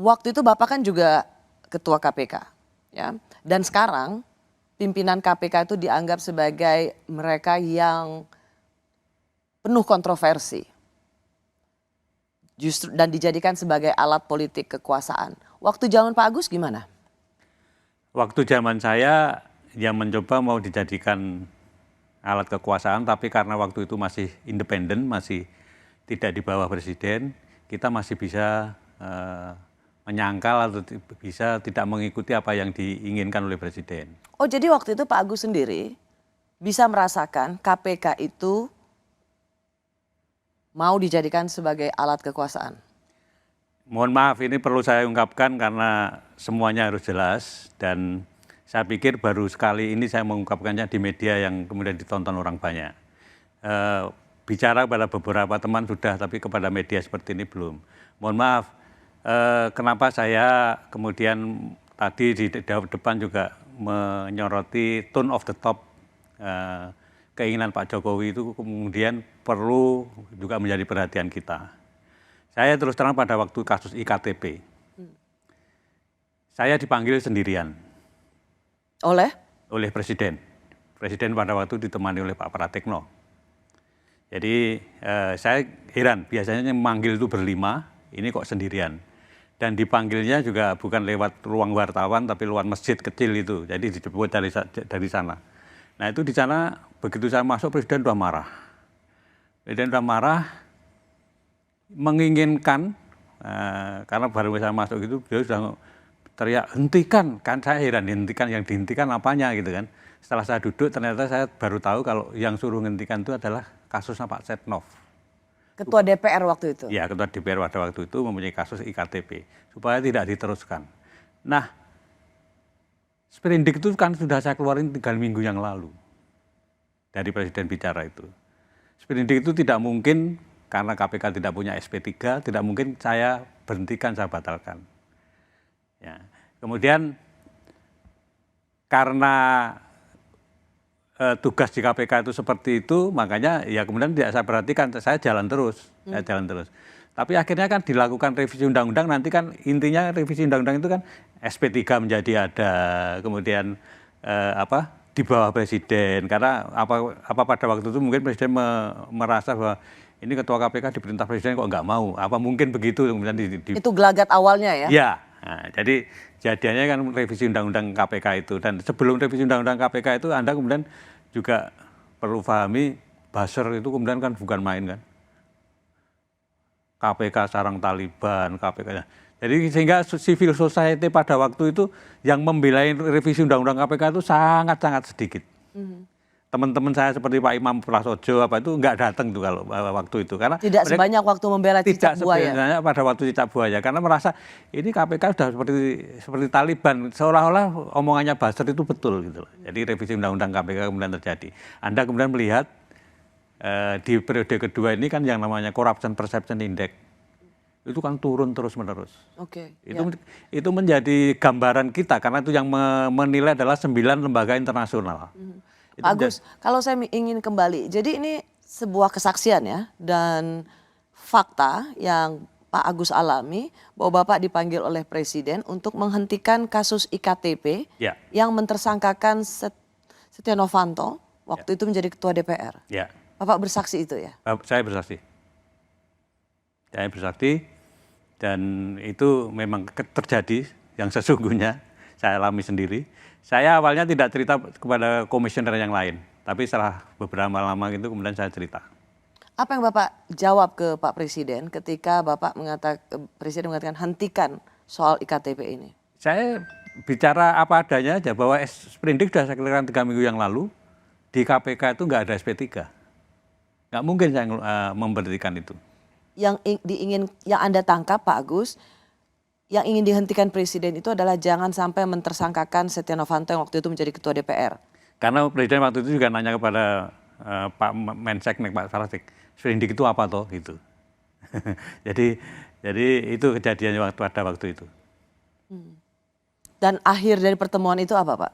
waktu itu Bapak kan juga ketua KPK, ya. Dan sekarang pimpinan KPK itu dianggap sebagai mereka yang penuh kontroversi. Justru dan dijadikan sebagai alat politik kekuasaan. Waktu zaman Pak Agus gimana? Waktu zaman saya yang mencoba mau dijadikan alat kekuasaan, tapi karena waktu itu masih independen, masih tidak di bawah presiden, kita masih bisa menyangkal atau bisa tidak mengikuti apa yang diinginkan oleh presiden. Oh, jadi waktu itu Pak Agus sendiri bisa merasakan KPK itu mau dijadikan sebagai alat kekuasaan? Mohon maaf, ini perlu saya ungkapkan karena semuanya harus jelas, dan saya pikir baru sekali ini saya mengungkapkannya di media yang kemudian ditonton orang banyak. Bicara pada beberapa teman sudah, tapi kepada media seperti ini belum. Mohon maaf, kenapa saya kemudian tadi di depan juga menyoroti tone of the top, keinginan Pak Jokowi itu kemudian perlu juga menjadi perhatian kita. Saya terus terang pada waktu kasus IKTP, saya dipanggil sendirian. Oleh Presiden. Presiden pada waktu ditemani oleh Pak Pratikno. Jadi saya heran, biasanya memanggil itu berlima, ini kok sendirian. Dan dipanggilnya juga bukan lewat ruang wartawan, tapi lewat masjid kecil itu. Jadi dijemput dari sana. Nah itu di sana, begitu saya masuk, Presiden sudah marah. Presiden sudah marah, menginginkan, karena baru saya masuk itu, beliau sudah teriak, hentikan, kan saya heran, hentikan, yang dihentikan apanya gitu kan. Setelah saya duduk, ternyata saya baru tahu kalau yang suruh hentikan itu adalah kasusnya Pak Setnov. Ketua DPR waktu itu? Ya, Ketua DPR pada waktu itu mempunyai kasus IKTP, supaya tidak diteruskan. Nah, sprindik itu kan sudah saya keluarin 3 minggu yang lalu, dari Presiden bicara itu. Sprindik itu tidak mungkin, karena KPK tidak punya SP3, tidak mungkin saya berhentikan, saya batalkan. Ya. Kemudian karena tugas di KPK itu seperti itu, makanya ya kemudian tidak saya perhatikan, saya jalan terus. Tapi akhirnya kan dilakukan revisi undang-undang, nanti kan intinya revisi undang-undang itu kan SP3 menjadi ada, kemudian di bawah presiden, karena apa pada waktu itu mungkin presiden merasa bahwa ini ketua KPK diperintah presiden kok nggak mau, apa mungkin begitu kemudian itu gelagat awalnya ya? Ya, nah, jadi jadinya kan revisi undang-undang KPK itu, dan sebelum revisi undang-undang KPK itu Anda kemudian juga perlu pahami, buzzer itu kemudian kan bukan main kan. KPK sarang Taliban, KPK. Jadi sehingga civil society pada waktu itu yang membela revisi undang-undang KPK itu sangat-sangat sedikit. Teman-teman saya seperti Pak Imam Prasojo itu nggak datang tuh kalau waktu itu, karena tidak sebanyak waktu membela cicak buaya. Tidak pada waktu cicak buaya, karena merasa ini KPK sudah seperti Taliban, seolah-olah omongannya buzzer itu betul gitu. Jadi revisi undang-undang KPK kemudian terjadi. Anda kemudian melihat di periode kedua ini kan yang namanya Corruption Perception Index itu kan turun terus-menerus. Itu menjadi gambaran kita, karena itu yang menilai adalah 9 lembaga internasional. Pak Agus, kalau saya ingin kembali, jadi ini sebuah kesaksian ya, dan fakta yang Pak Agus alami, bahwa Bapak dipanggil oleh Presiden untuk menghentikan kasus IKTP yang mentersangkakan Setia Novanto, waktu itu menjadi Ketua DPR. Bapak bersaksi itu ya? Saya bersaksi. Saya bersaksi, dan itu memang terjadi yang sesungguhnya, saya alami sendiri. Saya awalnya tidak cerita kepada komisioner yang lain, tapi setelah beberapa lama itu kemudian saya cerita. Apa yang Bapak jawab ke Pak Presiden ketika Presiden mengatakan hentikan soal IKTP ini? Saya bicara apa adanya aja, bahwa sprindik sudah saya keluarkan 3 minggu yang lalu, di KPK itu nggak ada SP3. Nggak mungkin saya memberhentikan itu. Yang Anda tangkap Pak Agus, yang ingin dihentikan Presiden itu adalah jangan sampai mentersangkakan Setia Novanto yang waktu itu menjadi Ketua DPR. Karena Presiden waktu itu juga nanya kepada Pak Menseknek, Pak Sarasik, sprindik itu apa toh gitu. jadi itu kejadiannya pada waktu itu. Dan akhir dari pertemuan itu apa, Pak?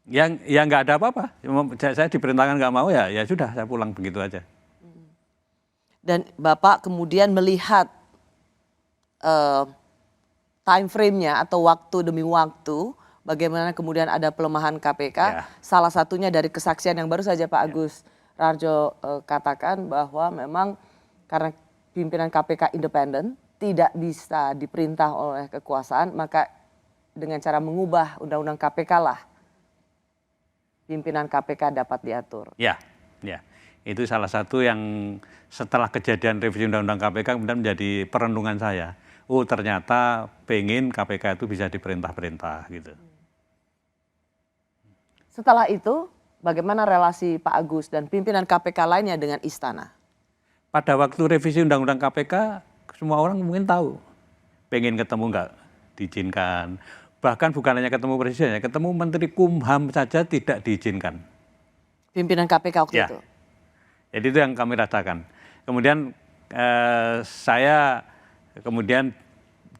Yang nggak ada apa-apa. Saya diperintahkan nggak mau, ya sudah, saya pulang begitu aja. Dan Bapak kemudian melihat time frame-nya atau waktu demi waktu, bagaimana kemudian ada pelemahan KPK, Ya. salah satunya dari kesaksian yang baru saja Pak Agus Rarjo katakan bahwa memang karena pimpinan KPK independen, tidak bisa diperintah oleh kekuasaan, maka dengan cara mengubah undang-undang KPK lah pimpinan KPK dapat diatur. Ya, ya. Itu salah satu yang setelah kejadian revisi Undang-Undang KPK kemudian menjadi perenungan saya. Oh ternyata pengen KPK itu bisa diperintah-perintah gitu. Setelah itu, bagaimana relasi Pak Agus dan pimpinan KPK lainnya dengan istana? Pada waktu revisi Undang-Undang KPK, semua orang mungkin tahu. Pengen ketemu nggak diizinkan. Bahkan bukan hanya ketemu presiden, ya, ketemu Menteri Kumham saja tidak diizinkan. Pimpinan KPK waktu Ya. itu? Jadi itu yang kami rasakan. Kemudian saya kemudian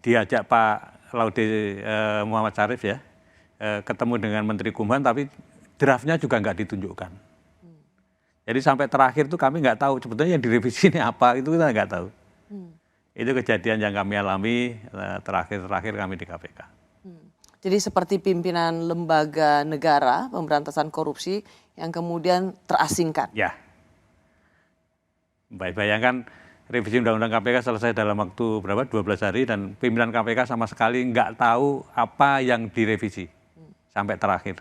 diajak Pak Laude Muhammad Syarif ya, ketemu dengan Menteri Kumham, tapi draftnya juga nggak ditunjukkan. Jadi sampai terakhir tuh kami nggak tahu sebetulnya yang direvisi ini apa, itu kita nggak tahu. Itu kejadian yang kami alami terakhir kami di KPK. Jadi seperti pimpinan lembaga negara pemberantasan korupsi yang kemudian terasingkan. Ya. Bayangkan revisi Undang-Undang KPK selesai dalam waktu berapa? 12 hari dan pimpinan KPK sama sekali nggak tahu apa yang direvisi sampai terakhir.